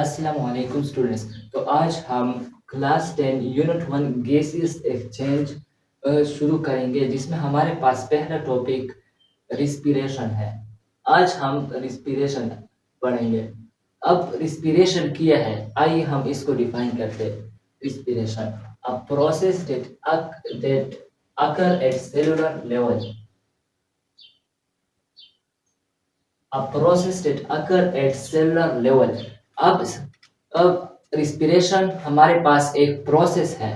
अस्सलामुअलैकुम स्टूडेंट्स। तो आज हम क्लास 10 यूनिट 1 गैसेस एक्सचेंज शुरू करेंगे, जिसमें हमारे पास पहला टॉपिक रिस्पिरेशन है। आज हम रिस्पिरेशन पढ़ेंगे। अब रिस्पिरेशन क्या है, आइए हम इसको डिफाइन करते हैं। Respiration a process that occur at cellular level, a process that occur at cellular level। अब अब रिस्पिरेशन हमारे पास एक प्रोसेस है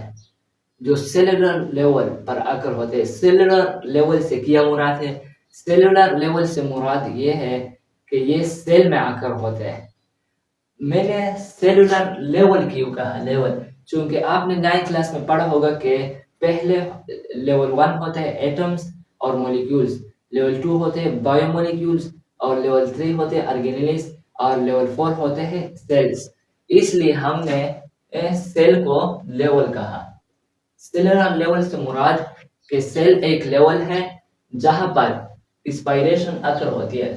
जो सेलुलर लेवल पर आकर होते हैं। सेलुलर लेवल से क्या मुराद है? सेलुलर लेवल से मुराद ये है कि ये सेल में आकर होते हैं। मैंने सेलुलर लेवल क्यों कहा लेवल? क्योंकि आपने 9th क्लास में पढ़ा होगा कि पहले लेवल 1 होते हैं एटम्स और मॉलिक्यूल्स, लेवल 2 होते हैं बायोमोलिक्यूल्स, और लेवल 3 होते हैं ऑर्गेनेल्स, और लेवल 4 होते हैं सेल्स। इसलिए हमने सेल को लेवल कहा। सेलुलर लेवल से मुराद कि सेल एक लेवल है जहां पर रिस्पायरेशन अकर होती है।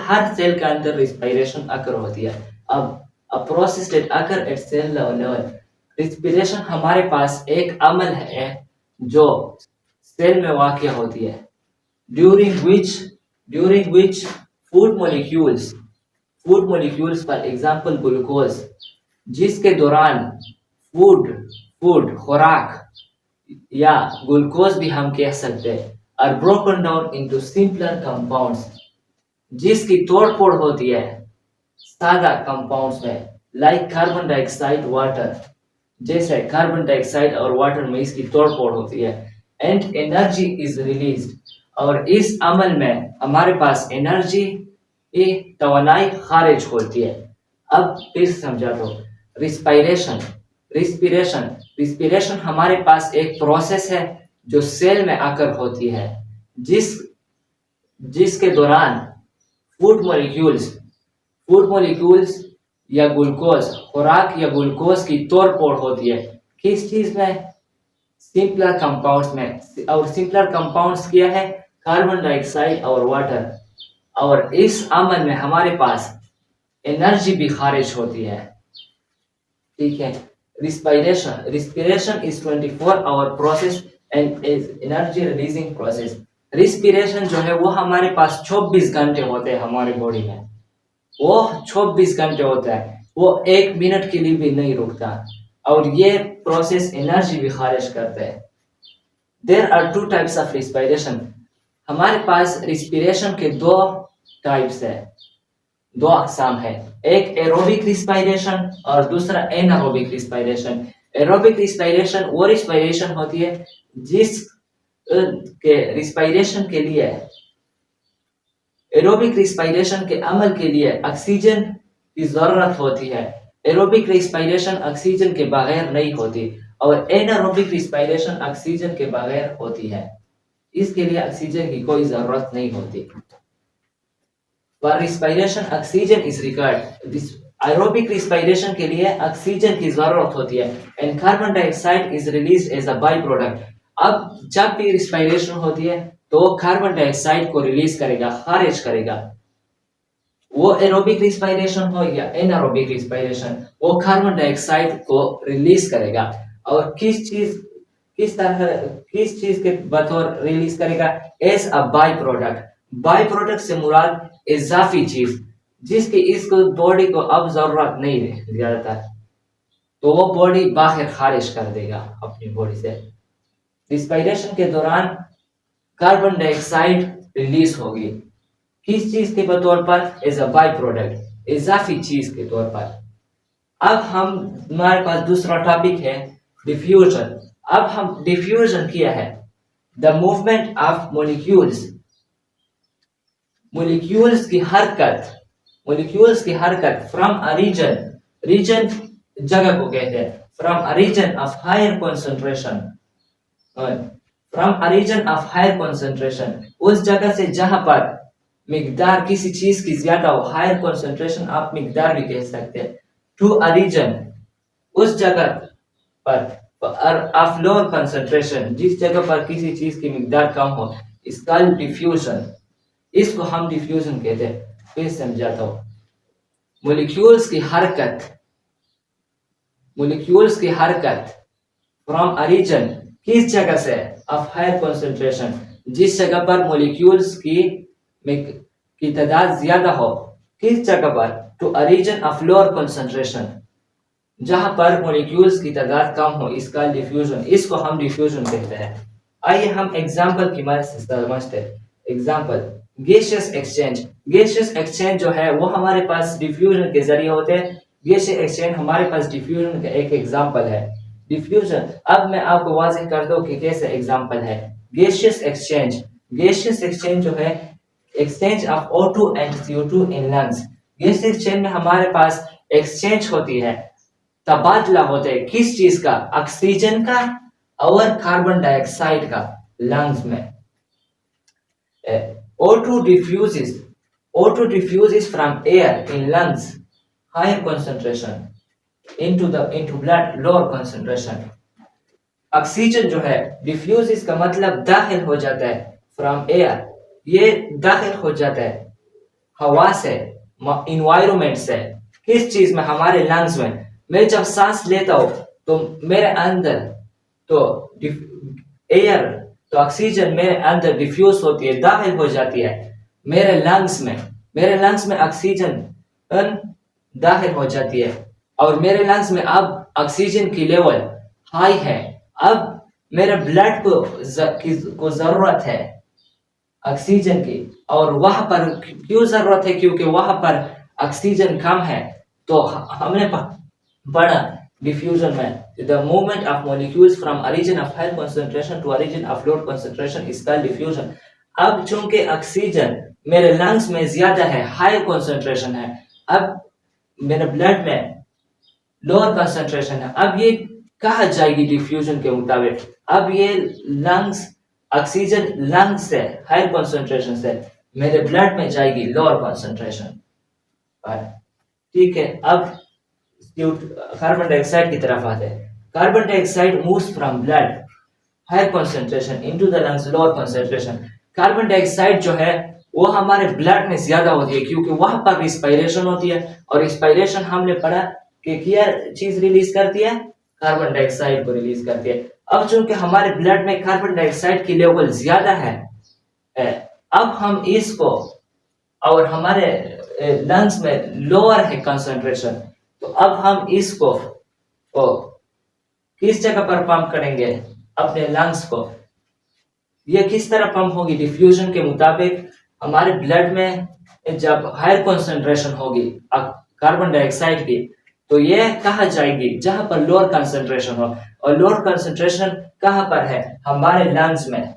हर सेल के अंदर रिस्पायरेशन अकर होती है। अब a process that occur at cell level, respiration हमारे पास एक अमल है जो सेल में वाक़या होती है, during which food molecules for example glucose, जिसके दौरान फूड फूड खुराक या ग्लूकोज भी हम कह सकते हैं, are broken down into simpler compounds, जिसकी तोड़ फोड़ होती है सादा कंपाउंड्स में, लाइक कार्बन डाइऑक्साइड वाटर, जैसे कार्बन डाइऑक्साइड और वाटर में इसकी तोड़ फोड़ होती है। एंड एनर्जी इज रिलीज्ड, और इस अमल में हमारे पास एनर्जी तवानाई खारिज होती है। अब फिर समझा दो। रिस्पायरेशन रिस्पिरेशन रिस्पिरेशन हमारे पास एक प्रोसेस है जो सेल में आकर होती है, जिसके दौरान फूड मॉलिक्यूल्स या ग्लूकोज खुराक या ग्लूकोज की तोड़ फोड़ होती है। किस चीज में? सिंपलर कंपाउंड्स में। और सिंपलर कंपाउंड्स क्या है? कार्बन डाइऑक्साइड और वाटर। और इस अमल में हमारे पास एनर्जी भी खारिज होती है। ठीक है। Respiration is 24 hour process and is energy releasing process. Respiration जो है वो हमारे पास 24 घंटे होते हैं हमारे बॉडी में। वो 24 घंटे होता है, वो 1 मिनट के लिए भी नहीं रुकता, और ये प्रोसेस एनर्जी भी खारिज करता है। There are 2 types of respiration. हमारे पास रिस्पिरेशन के 2 टाइप्स है, 2 अकसाम है। एक एरोबिक रिस्पिरेशन और दूसरा एनारोबिक रिस्पिरेशन। एरोबिक रिस्पिरेशन वो रिस्पिरेशन होती है जिस के रिस्पिरेशन के लिए एरोबिक रिस्पिरेशन के अमल के लिए ऑक्सीजन की जरूरत होती है। एरोबिक रिस्पिरेशन ऑक्सीजन के बगैर नहीं होती, और एनारोबिक रिस्पिरेशन ऑक्सीजन के बगैर होती है। इसके लिए ऑक्सीजन की कोई जरूरत नहीं होती। For respiration oxygen is required. Aerobic respiration के लिए ऑक्सीजन की जरूरत होती है, and carbon dioxide is released as a by product. अब जब भी रिस्पिरेशन होती है तो कार्बन डाइऑक्साइड को रिलीज करेगा, खारिज करेगा। वो एरोबिक रिस्पिरेशन हो या एनारोबिक रिस्पिरेशन, वो कार्बन डाइऑक्साइड को रिलीज करेगा। और किस चीज के बतौर रिलीज करेगा? As a by product. By product से मुराद इजाफी चीज, जिसकी इसको बॉडी को अब जरूरत नहीं है ज्यादातर, तो वो बॉडी बाहर खारिज कर देगा अपनी बॉडी से। रिस्पिरेशन के दौरान कार्बन डाइऑक्साइड रिलीज होगी, किस चीज के तौर पर? एज अ बाई प्रोडक्ट, इजाफी चीज के तौर पर। अब हमारे पास दूसरा टॉपिक है डिफ्यूजन। अब हम डिफ्यूजन किया है द मूवमेंट ऑफ मॉलिक्यूल्स की हरकत फ्रॉम अ रीजन जगह को कहते हैं, from a region of higher concentration, उस जगह से जहां पर मिकदार किसी चीज की ज्यादा हो, हायर कंसंट्रेशन आप मिकदार भी कह सकते हैं, टू अ रीजन उस जगह पर, ऑफ लोअर कंसंट्रेशन जिस जगह पर किसी चीज की मिकदार कम हो, इसका डिफ्यूजन, इसको हम डिफ्यूजन कहते हैं। फिर समझाता हूं। मॉलिक्यूल्स की हरकत मोलिक्यूल्स की हरकत फ्रॉम अ रीजन, किस जगह से, ऑफ हायर कंसंट्रेशन, जिस जगह पर मोलिक्यूल्स की तादाद ज्यादा हो, किस जगह पर, to a region of lower concentration, जहां पर मॉलिक्यूल्स की तादाद कम हो, इसका डिफ्यूजन, इसको हम डिफ्यूजन कहते हैं। आइए हम एग्जांपल की मदद से समझते हैं। Example, gaseous exchange. Gaseous exchange जो है वो हमारे पास डिफ्यूजन के जरिए होते हैं। गैसियस एक्सचेंज हमारे पास डिफ्यूजन का एक एग्जांपल है। डिफ्यूजन, अब मैं आपको वाज़ेह कर दूं कि कैसे एग्जांपल है। गैसियस एक्सचेंज, गैसियस एक्सचेंज जो है exchange of O2 and CO2 in lungs. Gaseous exchange में हमारे पास एक्सचेंज होती है, तबादला होते हैं, किस चीज का, ऑक्सीजन का और कार्बन डाइऑक्साइड का लंग्स में। O2 diffuses from air in lungs higher concentration into blood lower concentration। Oxygen जो है डिफ्यूज का मतलब दाखिल हो जाता है, फ्रॉम एयर, ये दाखिल हो जाता है हवा से, इन्वायरमेंट से, किस चीज में, हमारे लंग्स में। मैं जब सांस लेता हूं तो मेरे अंदर तो एयर, तो ऑक्सीजन मेरे अंदर डिफ्यूज होती है, दाखिल हो जाती है मेरे लंग्स में। मेरे लंग्स में ऑक्सीजन दाखिल हो जाती है और मेरे लंग्स में अब ऑक्सीजन की लेवल हाई है। अब मेरे ब्लड को जरूरत है ऑक्सीजन की, और वहां पर क्यों जरूरत है, क्योंकि वहां पर ऑक्सीजन कम है। तो हमने पढ़ा डिफ्यूजन में, the movement of molecules from a region of high concentration to a region of lower concentration is called diffusion. अब चूंकि ऑक्सीजन मेरे लंग्स में ज्यादा है, हाई कंसंट्रेशन है, अब मेरे ब्लड में लोअर कंसंट्रेशन है, अब ये कहा जाएगी डिफ्यूजन के मुताबिक, अब ये लंग्स, ऑक्सीजन लंग्स से हाई कंसंट्रेशन से मेरे ब्लड में जाएगी लोअर कंसंट्रेशन पर। ठीक है, अब कार्बन डाइऑक्साइड की तरफ आते हैं। Carbon dioxide moves from blood higher concentration into the lungs lower concentration. Carbon dioxide जो है वो हमारे ब्लड में ज्यादा होती है, क्योंकि वहां पर रिस्पायरेशन होती है, और रिस्पायरेशन हमने पढ़ा कि क्या चीज रिलीज करती है, कार्बन डाइऑक्साइड को रिलीज करती है। अब चूंकि हमारे ब्लड में कार्बन डाइऑक्साइड की लेवल ज्यादा है, अब हम इसको, और हमारे लंग्स में लोअर है कंसंट्रेशन, तो अब हम इसको किस जगह पर पंप करेंगे, अपने लंग्स को। ये किस तरह पंप होगी, डिफ्यूजन के मुताबिक हमारे ब्लड में जब हायर कंसंट्रेशन होगी कार्बन डाइऑक्साइड की, तो ये कहाँ जाएगी, जहां पर लोअर कंसंट्रेशन हो, और लोअर कंसंट्रेशन कहां पर है, हमारे लंग्स में।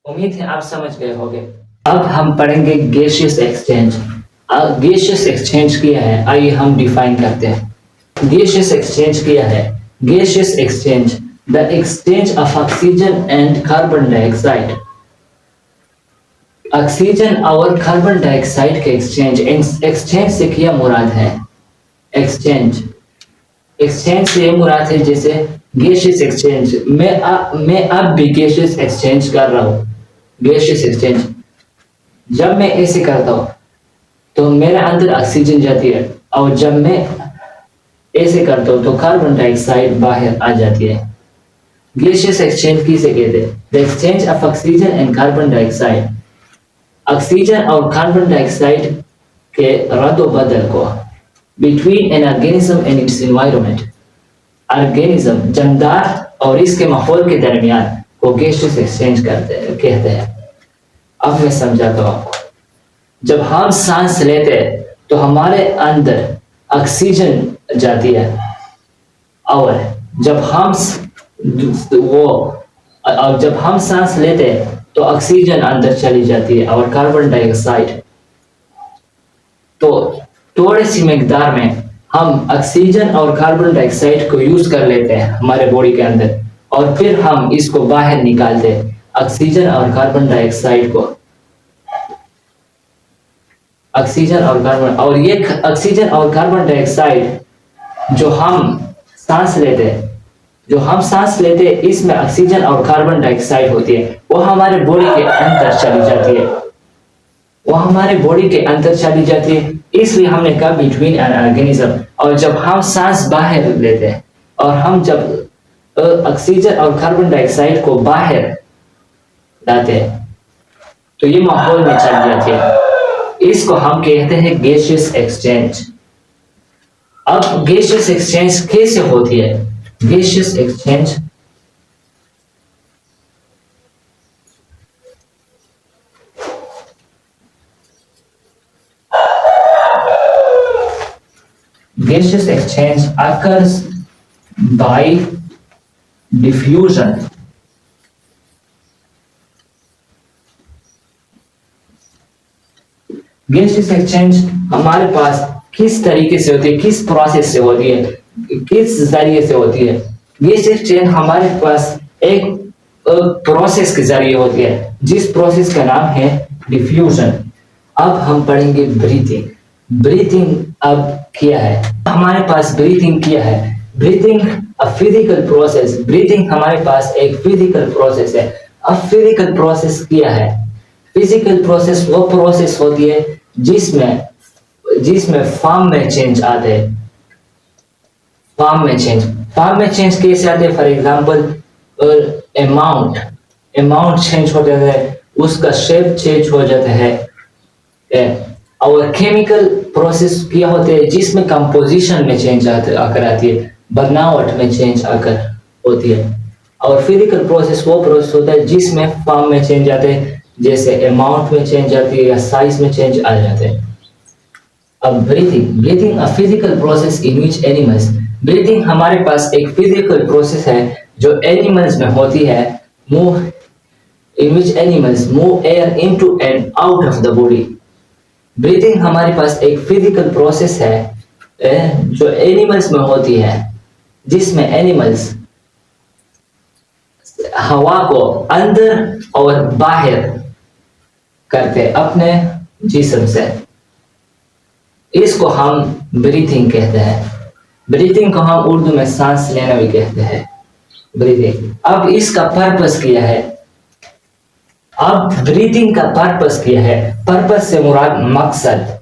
उम्मीद है आप समझ गए होंगे। अब हम पढ़ेंगे गैसियस एक्सचेंज। गैसियस एक्सचेंज क्या है, आइए हम डिफाइन करते हैं। गैसियस एक्सचेंज क्या है। Gaseous exchange, the exchange of oxygen and carbon dioxide. Oxygen और कार्बन डाइऑक्साइड के एक्सचेंज। एक्सचेंज से क्या मुराद है, एक्सचेंज, एक्सचेंज से मुराद है जैसे गैसियस एक्सचेंज, मैं अब भी गैसियस एक्सचेंज कर रहा हूँ। गैसियस एक्सचेंज, जब मैं ऐसे करता हूँ तो मेरे अंदर ऑक्सीजन जाती है, और जब मैं ऐसे करता हूँ तो कार्बन डाइऑक्साइड बाहर आ जाती है। गैसियस एक्सचेंज किसे कहते हैं, the exchange of oxygen and carbon dioxide. Oxygen और कार्बन डाइऑक्साइड के रद्द बदल को between an organism and it's environment. Organism जानदार और इसके माहौल के दरमियान को गैसियस एक्सचेंज कहते हैं। अब मैं समझाता हूँ आपको। जब हम सांस लेते हैं तो हमारे अंदर ऑक्सीजन जाती है, और जब हम सांस लेते हैं तो ऑक्सीजन अंदर चली जाती है, और कार्बन डाइऑक्साइड। तो थोड़ी सी मिकदार में हम ऑक्सीजन और कार्बन डाइऑक्साइड को यूज कर लेते हैं हमारे बॉडी के अंदर, और फिर हम इसको बाहर निकालते हैं, ऑक्सीजन और कार्बन डाइऑक्साइड को। ऑक्सीजन और कार्बन, और ये ऑक्सीजन और कार्बन डाइऑक्साइड जो हम सांस लेते हैं, इसमें ऑक्सीजन और कार्बन डाइऑक्साइड होती है, वो हमारे बॉडी के अंदर चली जाती है। वो हमारे बॉडी के अंदर चली जाती है, इसलिए हमने कहा बिटवीन एन ऑर्गेनिज्म। और जब हम सांस बाहर लेते हैं और हम जब ऑक्सीजन और कार्बन डाइऑक्साइड को बाहर लाते हैं तो ये माहौल में चली जाती है, इसको हम कहते हैं गैसियस एक्सचेंज। अब गैसियस एक्सचेंज कैसे होती है? Gaseous exchange gaseous exchange occurs by diffusion. Gaseous exchange हमारे पास किस तरीके से होती है, किस प्रोसेस से होती है, किस जरिए से होती है? गैस एक्सचेंज हमारे पास एक प्रोसेस के जरिए होती है, जिस प्रोसेस का नाम है डिफ्यूजन। अब हम पढ़ेंगे ब्रीथिंग। ब्रीथिंग अब क्या है? हमारे पास ब्रीथिंग क्या है? Breathing a physical process. Breathing हमारे पास एक फिजिकल प्रोसेस है। अब फिजिकल प्रोसेस क्या है? फिजिकल प्रोसेस वो प्रोसेस होती है जिसमें जिसमें फॉर्म में चेंज आते हैं। फॉर्म में चेंज कैसे आते हैं? फॉर एग्जांपल अमाउंट चेंज हो जाता है, उसका शेप चेंज हो जाता है। और केमिकल प्रोसेस क्या होते हैं जिसमें कंपोजिशन में चेंज आकर आती है, बनावट में चेंज आकर होती है। और फिजिकल प्रोसेस वो प्रोसेस होता है जिसमें फॉर्म में चेंज आते हैं, जैसे अमाउंट में चेंज आती है या साइज में चेंज आ जाते हैं। अब breathing a physical process in which animals. Breathing हमारे पास एक फिजिकल प्रोसेस है जो एनिमल्स में होती है। Move in which animals move air into and out of the body. Breathing हमारे पास एक फिजिकल प्रोसेस है जो एनिमल्स में होती है, जिसमें एनिमल्स हवा को अंदर और बाहर करते अपने जिस्म से। इसको हम ब्रीथिंग कहते हैं। ब्रीथिंग को हम उर्दू में सांस लेना भी कहते हैं, ब्रीथिंग। अब इसका पर्पस क्या है? अब ब्रीथिंग का पर्पस क्या है? पर्पस से मुराद मकसद।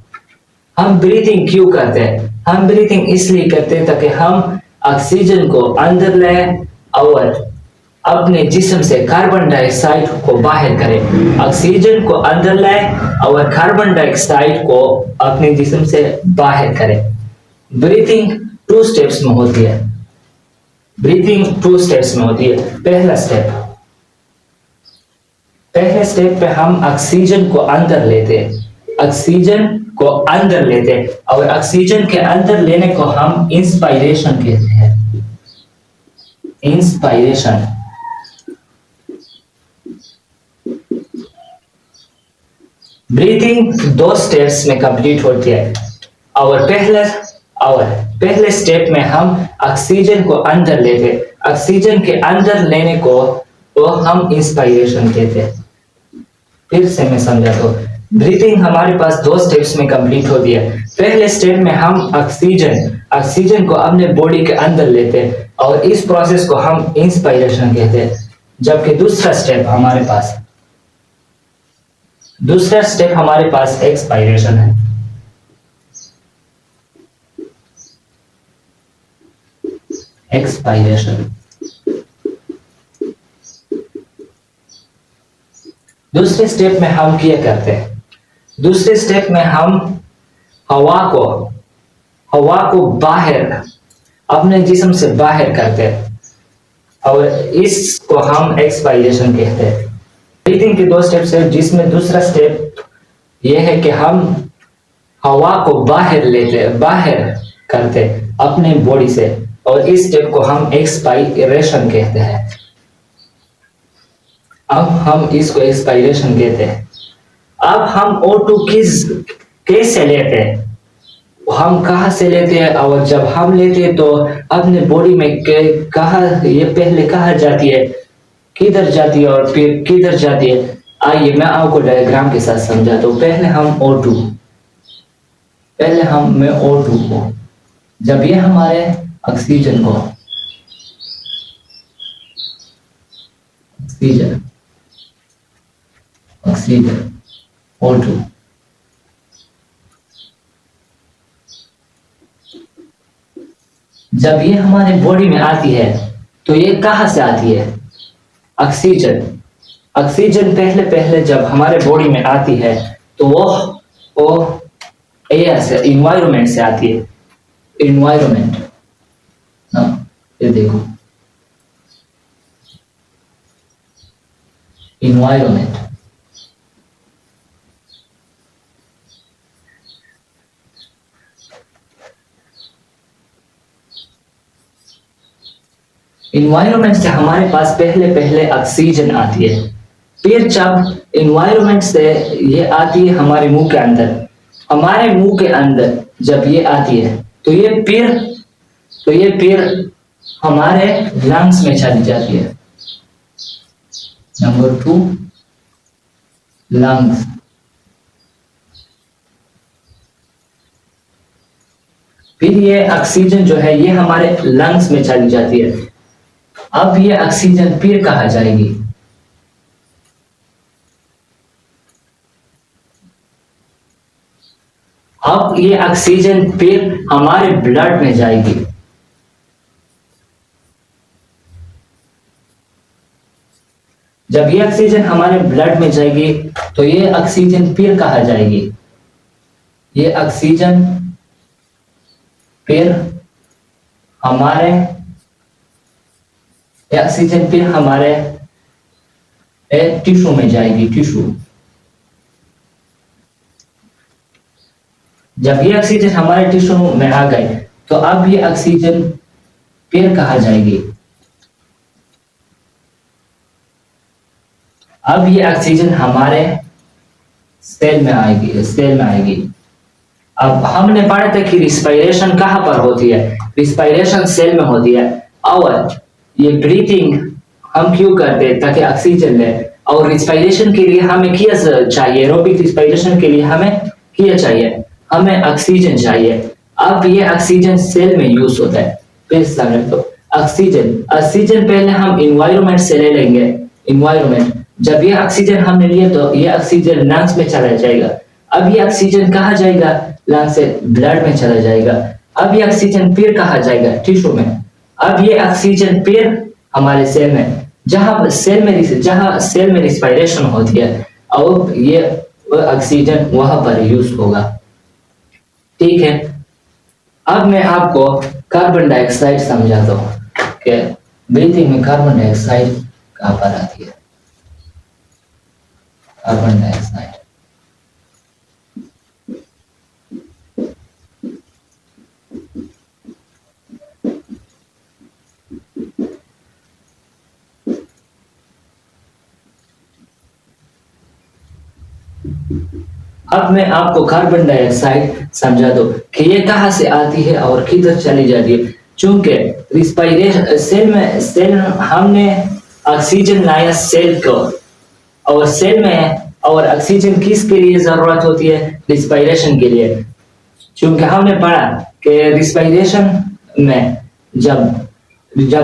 हम ब्रीथिंग क्यों करते हैं? हम ब्रीथिंग इसलिए करते हैं ताकि हम ऑक्सीजन को अंदर लें और अपने जिस्म से कार्बन डाइऑक्साइड को बाहर करें। ऑक्सीजन को अंदर लें और कार्बन डाइऑक्साइड को अपने जिस्म से बाहर करें। ब्रीथिंग टू स्टेप्स में होती है। ब्रीथिंग टू स्टेप्स में होती है। पहले स्टेप पे हम ऑक्सीजन को अंदर लेते हैं। ऑक्सीजन को अंदर लेते हैं और ऑक्सीजन के अंदर लेने को हम इंस्पायरेशन कहते हैं। इंस्पायरेशन। ब्रीथिंग दो स्टेप्स में कंप्लीट होती है। और पहले स्टेप में हम ऑक्सीजन को अंदर लेते हैं। ऑक्सीजन के अंदर लेने को तो हम इंस्पायरेशन कहते हैं। फिर से मैं समझाता हूँ। ब्रीथिंग हमारे पास दो स्टेप्स में कंप्लीट होती है। पहले स्टेप में हम ऑक्सीजन को अपने बॉडी के अंदर लेते हैं और इस प्रोसेस को हम इंस्पायरेशन कहते हैं। जबकि दूसरा स्टेप हमारे पास एक्सपायरेशन है। एक्सपायरेशन। दूसरे स्टेप में हम क्या करते हैं? दूसरे स्टेप में हम हवा को बाहर अपने जिस्म से बाहर करते हैं और इसको हम एक्सपायरेशन कहते हैं। ब्रीथिंग के दो स्टेप्स है, जिसमें दूसरा स्टेप यह है कि हम हवा को बाहर करते अपने बॉडी से, और इस स्टेप को हम एक्सपायरेशन कहते हैं। अब हम इसको एक्सपायरेशन कहते हैं। अब हम O2 कैसे लेते हैं? हम कहाँ से लेते हैं? और जब हम लेते हैं तो अपने बॉडी में ये पहले कहाँ जाती है, किधर जाती है और फिर किधर जाती है? आइए मैं आपको डायग्राम के साथ समझाता हूँ। पहले मैं O2 को, जब ये हमारे ऑक्सीजन O2 जब ये हमारे बॉडी में आती है तो ये कहाँ से आती है? ऑक्सीजन। ऑक्सीजन पहले पहले जब हमारे बॉडी में आती है तो वो एयर से, इन्वायरमेंट से आती है। इन्वायरमेंट, हाँ, ये देखो, इन्वायरमेंट। इन्वायरमेंट से हमारे पास पहले पहले ऑक्सीजन आती है। फिर जब इन्वायरमेंट से ये आती है हमारे मुंह के अंदर, हमारे मुंह के अंदर जब ये आती है तो ये फिर हमारे लंग्स में चली जाती है। Number 2, lungs. फिर ये ऑक्सीजन जो है ये हमारे लंग्स में चली जाती है। अब ये ऑक्सीजन फिर कहाँ जाएगी? अब ये ऑक्सीजन फिर हमारे ब्लड में जाएगी। जब ये ऑक्सीजन हमारे ब्लड में जाएगी तो ये ऑक्सीजन फिर कहाँ जाएगी? ये ऑक्सीजन फिर हमारे टिश्यू में जाएगी, टिश्यू। जब ये ऑक्सीजन हमारे टिश्यू में आ गए तो अब ये ऑक्सीजन फिर कहाँ जाएगी? अब ये ऑक्सीजन हमारे सेल में आएगी। अब हमने पढ़ा था कि रिस्पायरेशन कहाँ पर होती है? रिस्पायरेशन सेल में होती है। और ये ब्रीथिंग हम क्यों करते हैं? ताकि ऑक्सीजन ले। और रिस्पायरेशन के लिए हमें क्या चाहिए? एरोबिक रिस्पायरेशन के लिए हमें क्या चाहिए? हमें ऑक्सीजन चाहिए। अब ये ऑक्सीजन सेल में यूज होता है। फिर समझ लो, ऑक्सीजन पहले हम इन्वायरमेंट से ले लेंगे। इन्वायरमेंट, जब ये ऑक्सीजन हमने लिया तो ये ऑक्सीजन लंग्स में चला जाएगा। अब ये ऑक्सीजन कहाँ जाएगा? लंग्स से ब्लड में चला जाएगा। अब ये ऑक्सीजन फिर कहाँ जाएगा? टिश्यू में। अब ये ऑक्सीजन फिर हमारे सेल में, जहाँ सेल में रिस्पायरेशन होती है, और ये ऑक्सीजन वहां पर यूज होगा। ठीक है, अब मैं आपको कार्बन डाइऑक्साइड समझाता हूँ कि ब्रीथिंग में कार्बन डाइऑक्साइड कहाँ पर आती है। कार्बन डाइऑक्साइड, अब मैं आपको कार्बन डाइऑक्साइड समझा दो कि ये कहाँ से आती है और किधर चली जाती है। चूंकि रिस्पायरेशन सेल हमने ऑक्सीजन लाया सेल को, और सेल में और ऑक्सीजन किसके लिए जरूरत होती है? रिस्पायरेशन के लिए। क्योंकि हमने पढ़ा कि रिस्पायरेशन में जब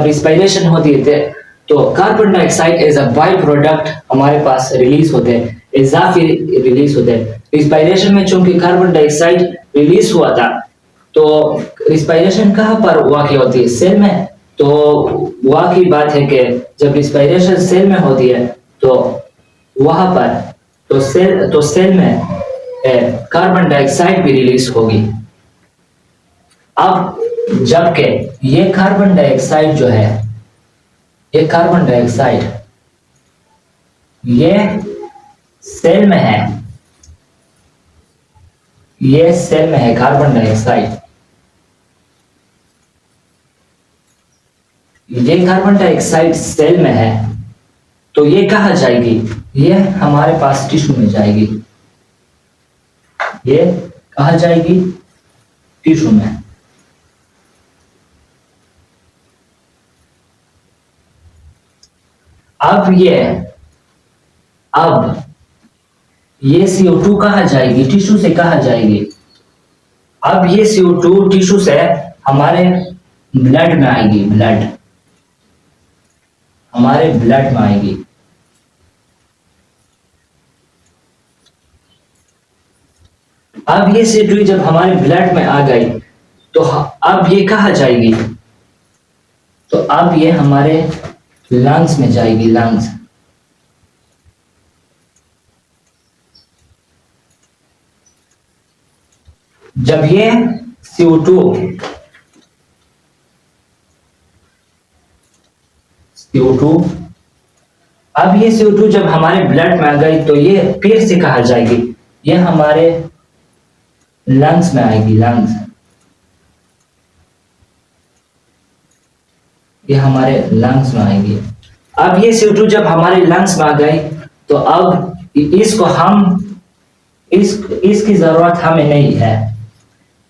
रिस्पायरेशन होती है तो carbon dioxide as a by product हमारे पास रिलीज होते हैं, इजाफी रिलीज होते हैं। रिस्पायरेशन में चूंकि कार्बन डाइऑक्साइड रिलीज हुआ था तो रिस्पायरेशन कहाँ पर वाक़ई होती है? सेल में। तो वाक़ई बात है कि जब रिस्पायरेशन सेल में होती है तो वहां पर तो सेल में कार्बन डाइऑक्साइड भी रिलीज होगी। अब जबकि ये कार्बन डाइऑक्साइड जो है, ये कार्बन डाइऑक्साइड ये सेल में है, ये सेल में है कार्बन डाइऑक्साइड। ये कार्बन डाइऑक्साइड सेल में है तो ये कहाँ जाएगी? ये हमारे पास टिश्यू में जाएगी। ये कहाँ जाएगी? टिश्यू में। अब ये CO2 कहाँ जाएगी? टिश्यू से कहाँ जाएगी? अब ये CO2 टिश्यू से हमारे ब्लड में आएगी, हमारे ब्लड में आएगी। अब ये CO2 जब हमारे ब्लड में आ गई तो अब ये कहाँ जाएगी? तो अब ये हमारे लंग्स में जाएगी, लंग्स। जब ये CO2 CO2 अब ये CO2 जब हमारे ब्लड में आ गई तो ये फिर से कहा जाएगी, ये हमारे लंग्स में आएगी, लंग्स। ये हमारे लंग्स में आएगी। अब ये CO2 जब हमारे लंग्स में आ गई तो अब इसको हम इसकी जरूरत हमें नहीं है।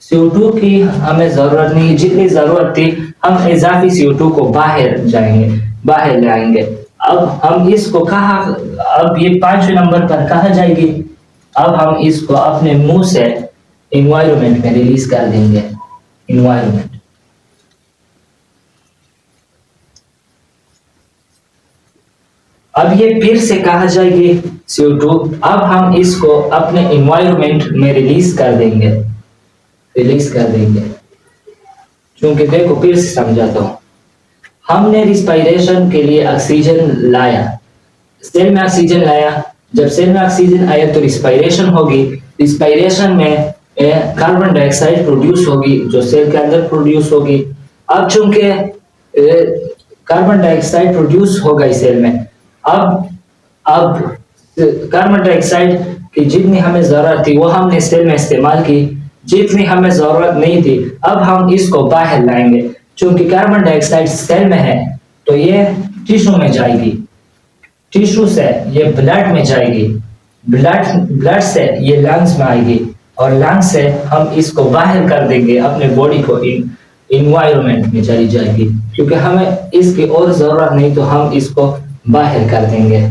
CO2 की हमें जरूरत नहीं, जितनी जरूरत थी हम इजाफी CO2 को बाहर ले आएंगे। अब हम इसको कहा, अब ये 5वें नंबर पर कहा जाएगी, अब हम इसको अपने मुंह से इन्वायरमेंट में रिलीज कर देंगे, इन्वायरमेंट। अब ये फिर से कहा जाएगी CO2, अब हम इसको अपने इन्वायरमेंट में रिलीज कर देंगे, क्योंकि देखो फिर से समझाता हूँ। हमने रिस्पायरेशन के लिए ऑक्सीजन लाया, सेल में ऑक्सीजन लाया, जब सेल में ऑक्सीजन आया तो रिस्पायरेशन होगी, रिस्पायरेशन में कार्बन डाइऑक्साइड प्रोड्यूस होगी जो सेल के अंदर प्रोड्यूस होगी। अब चूंकि कार्बन डाइऑक्साइड प्रोड्यूस हो गई सेल में, अब कार्बन डाइऑक्साइड की जितनी हमें जरूरत थी वो हमने सेल में इस्तेमाल की, जितनी हमें जरूरत नहीं थी अब हम इसको बाहर लाएंगे। क्योंकि कार्बन डाइऑक्साइड सेल में है तो ये टिश्यू में जाएगी, टिश्यू से ये ब्लड में जाएगी, ब्लड से ये लंग्स में आएगी, और लंग्स से हम इसको बाहर कर देंगे, अपने बॉडी को इन्वायरमेंट में चली जाएगी। क्योंकि हमें इसकी और जरूरत नहीं तो हम इसको बाहर कर देंगे।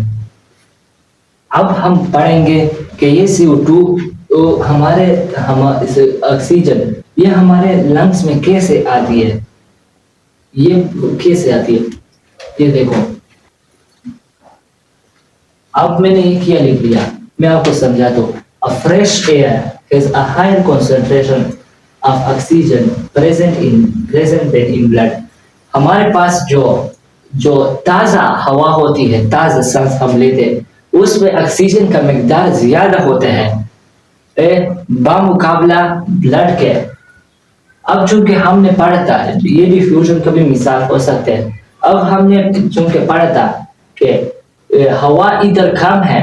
अब हम पढ़ेंगे कि ये CO2 तो हमारे ऑक्सीजन ये हमारे लंग्स में कैसे आती है, ये कैसे आती है, ये देखो। अब मैंने ये क्या लिख दिया, मैं आपको समझाता हूँ। A fresh air has a higher concentration of oxygen present than in blood। हमारे पास जो ताज़ा हवा होती है, ताज़ा सांस हम लेते हैं, उसमें ऑक्सीजन का मिकदार ज्यादा होता है बामुकाबला ब्लड के। अब चूंकि हमने पढ़ा था, ये डिफ्यूजन का भी मिसाल हो सकता है। अब हमने चूंकि पढ़ा था कि हवा इधर कम है,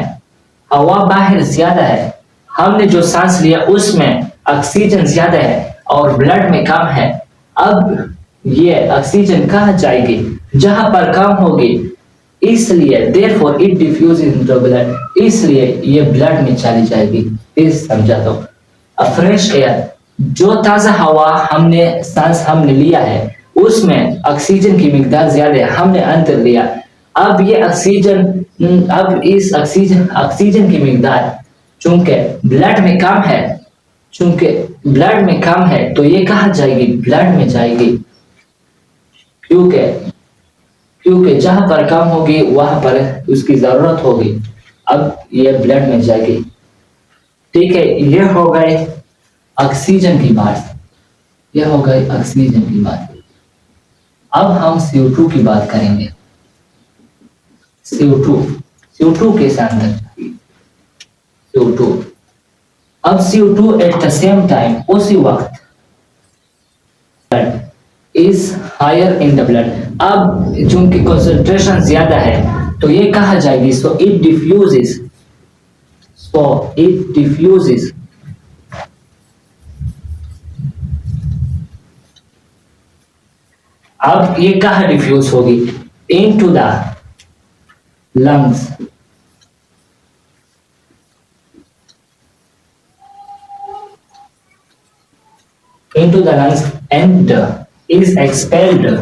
हवा बाहर ज्यादा है, हमने जो सांस लिया उसमें ऑक्सीजन ज्यादा है और ब्लड में कम है। अब ये ऑक्सीजन कहाँ जाएगी, जहां पर कम होगी, इसलिए therefore it diffuses into blood, इसलिए ये ब्लड में चली जाएगी। फिर समझाता हूँ। A fresh air, जो ताज़ा हवा सांस हमने लिया है उसमें ऑक्सीजन की मिकदार ज्यादा है, हमने अंतर लिया। अब ये ऑक्सीजन, अब इस ऑक्सीजन की मिकदार चूंकि ब्लड में कम है तो ये कहाँ जाएगी, ब्लड में जाएगी। क्योंकि जहां पर कम होगी वहां पर उसकी जरूरत होगी, अब ये ब्लड में जाएगी। ठीक है, ये हो गए ऑक्सीजन की बात, ये हो गई ऑक्सीजन की बात। अब हम CO2 की बात करेंगे। CO2 के अंदर CO2, अब CO2 at the same time, उसी वक्त is higher in the blood. अब चूंकि कंसंट्रेशन ज्यादा है तो ये कहा जाएगी, सो इट डिफ्यूजेस अब ये कहा डिफ्यूज होगी, into the lungs, into the lungs and is expelled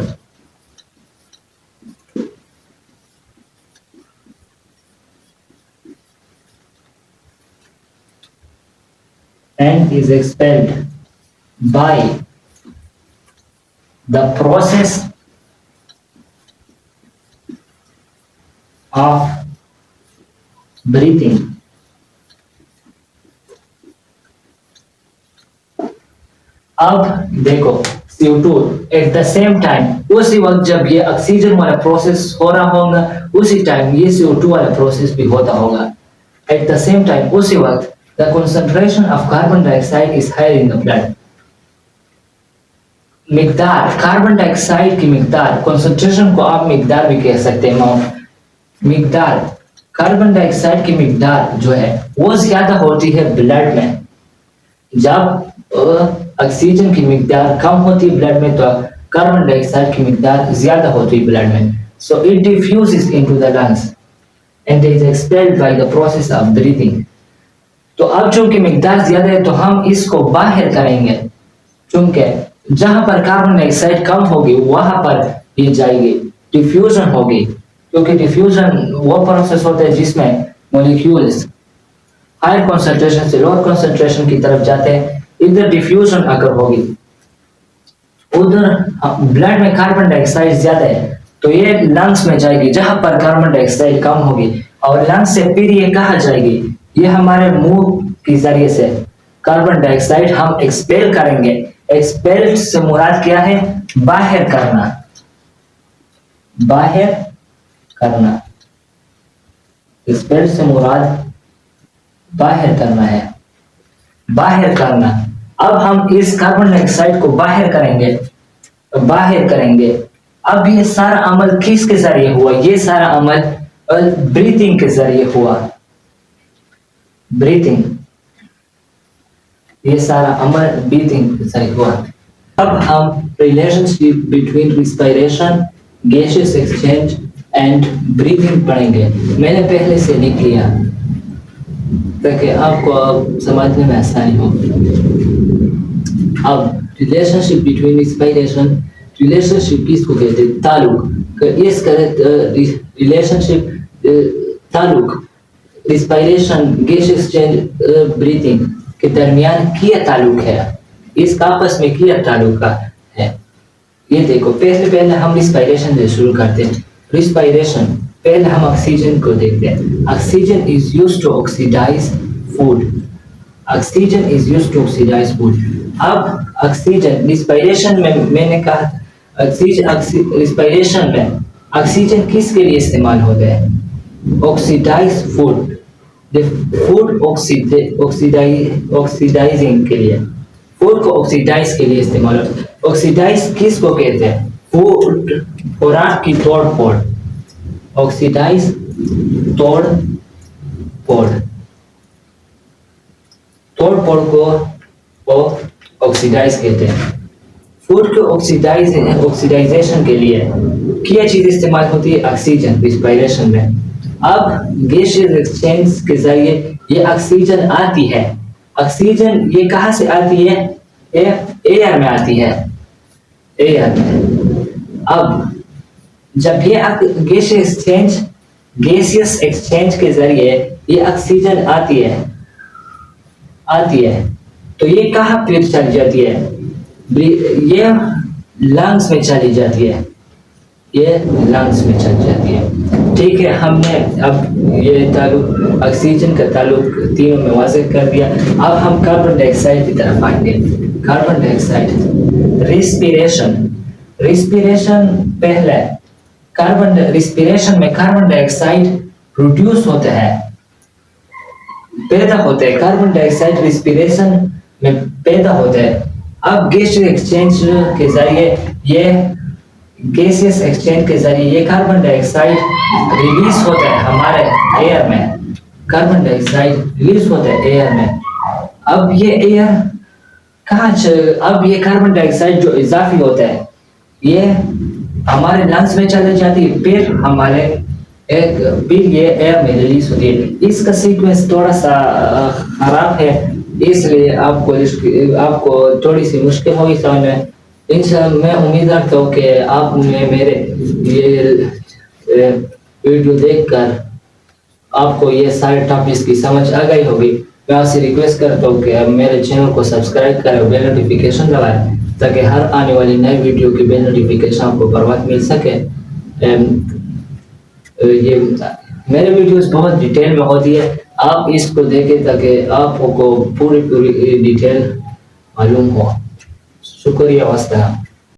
by the process of breathing। अब देखो CO2 at the same time, उसी वक्त जब ये ऑक्सीजन वाला प्रोसेस हो रहा होगा उसी टाइम ये CO2 वाला प्रोसेस भी होता होगा। एट द सेम टाइम उसी वक्त the concentration of carbon dioxide is higher in the blood. मिकदार, कार्बन डाइऑक्साइड की मिकदार, कंसंट्रेशन को आप मिकदार भी कह सकते हैं, अमाउंट। मिकदार, कार्बन डाइऑक्साइड की मिकदार जो है वो ज्यादा होती है ब्लड में। जब ऑक्सीजन की मिकदार कम होती है ब्लड में तो कार्बन डाइऑक्साइड की मिकदार ज्यादा होती है ब्लड में। So it diffuses into the lungs and is expelled by the process of breathing. तो अब चूंकि मिकदार ज्यादा है तो हम इसको बाहर करेंगे, चूंकि जहां पर कार्बन डाइऑक्साइड कम होगी वहां पर ये जाएगी, डिफ्यूजन होगी, क्योंकि डिफ्यूजन वो प्रोसेस होता है जिसमें मॉलिक्यूल्स हायर कंसंट्रेशन से लोअर कंसंट्रेशन की तरफ जाते हैं, इधर डिफ्यूजन अगर होगी। उधर ब्लड में कार्बन डाइऑक्साइड ज्यादा है तो ये लंग्स में जाएगी जहां पर कार्बन डाइऑक्साइड कम होगी, और लंग्स से फिर ये कहाँ जाएगी, ये हमारे मुंह के जरिए से कार्बन डाइऑक्साइड हम एक्सपेल करेंगे। एक्सपेल से मुराद क्या है, बाहर करना, बाहर करना। एक्सपेल से मुराद बाहर करना है, बाहर करना। अब हम इस कार्बन डाइऑक्साइड को बाहर करेंगे, बाहर करेंगे। अब ये सारा अमल किसके जरिए हुआ, ये सारा अमल ब्रीथिंग के जरिए हुआ, ब्रीथिंग, ये सारा अमल ब्रीथिंग के जरिए हुआ। अब हम relationship between respiration, gases exchange and breathing पढ़ेंगे। मैंने पहले से लिख लिया ताकि आपको अब समझने में आसानी हो। अब रिलेशनशिप बिटवीन रिस्पायरेशन, रिलेशनशिप किसको कहते हैं, ताल्लुक। इसका रिलेशनशिप ताल्लुक रिस्पायरेशन, गैस एक्सचेंज, ब्रीथिंग के दरमियान क्या ताल्लुक है, इसका आपस में क्या ताल्लुक है। ये देखो, पहले हम रिस्पायरेशन से शुरू करते हैं। रिस्पायरेशन, पहले हम ऑक्सीजन को देखते हैं। Oxygen is used to oxidise food, oxygen is used to oxidise food. अब ऑक्सीजन रिस्पायरेशन में मैंने कहा रिस्पायरेशन में ऑक्सीजन किसके लिए इस्तेमाल होता है, ऑक्सीडाइज फूड, फूड ऑक्सीडाइजिंग के लिए, फूड को ऑक्सीडाइज के लिए इस्तेमाल होता है। ऑक्सीडाइज किसको कहते हैं, फूड खुराक की तोड़ फोड़, ऑक्सीडाइज तोड़ फोड़, तोड़ फोड़ को ऑक्सीडाइज कहते हैं। फूड के ऑक्सीडाइजेशन के लिए क्या चीज इस्तेमाल होती है, ऑक्सीजन रिस्पायरेशन में। अब गैसेस एक्सचेंज के जरिए ये ऑक्सीजन आती है, ऑक्सीजन ये कहाँ से आती है, एयर में आती है, एयर में। अब जब ये गैसियस एक्सचेंज के जरिए ये ऑक्सीजन आती है तो ये कहाँ फिर चली जाती है, ये लंग्स में चली जाती है, ये लंग्स में चली जाती है। ठीक है, हमने अब ये ताल्लुक ऑक्सीजन का ताल्लुक तीनों में वाज़ेह कर दिया। अब हम कार्बन डाइऑक्साइड की तरफ आएंगे। कार्बन डाइऑक्साइड, रिस्पिरेशन, रिस्पिरेशन पहले रिस्पिरेशन में कार्बन डाइऑक्साइड प्रोड्यूस होता है, पैदा होता है। कार्बन डाइऑक्साइड रिस्पिरेशन में पैदा होता है। अब गैस एक्सचेंज के जरिए ये गैसियस एक्सचेंज के जरिए ये कार्बन डाइऑक्साइड रिलीज होता है हमारे एयर में, कार्बन डाइऑक्साइड रिलीज होता है एयर में। अब ये एयर अब ये कार्बन डाइऑक्साइड जो इजाफी होता है ये हमारे लंग्स में चले जाती है, फिर ये एयर में रिलीज होती है। इसका सीक्वेंस थोड़ा सा खराब है, इसलिए आपको थोड़ी सी मुश्किल होगी समझ में। इंशाअल्लाह मैं उम्मीद रखता हूँ कि आपने मेरे ये वीडियो देखकर आपको ये सारे टॉपिक्स की समझ आ गई होगी। मैं आपसे रिक्वेस्ट करता हूँ कि आप मेरे चैनल को सब्सक्राइब करें, बेल नोटिफिकेशन दबाएं ताकि हर आने वाली नई वीडियो की बेल नोटिफिकेशन आपको बर वक्त मिल सके। ये मेरे वीडियोस बहुत डिटेल में होती है, आप इसको देखें ताकि आपको पूरी डिटेल मालूम हो। शुक्रिया वास्ता।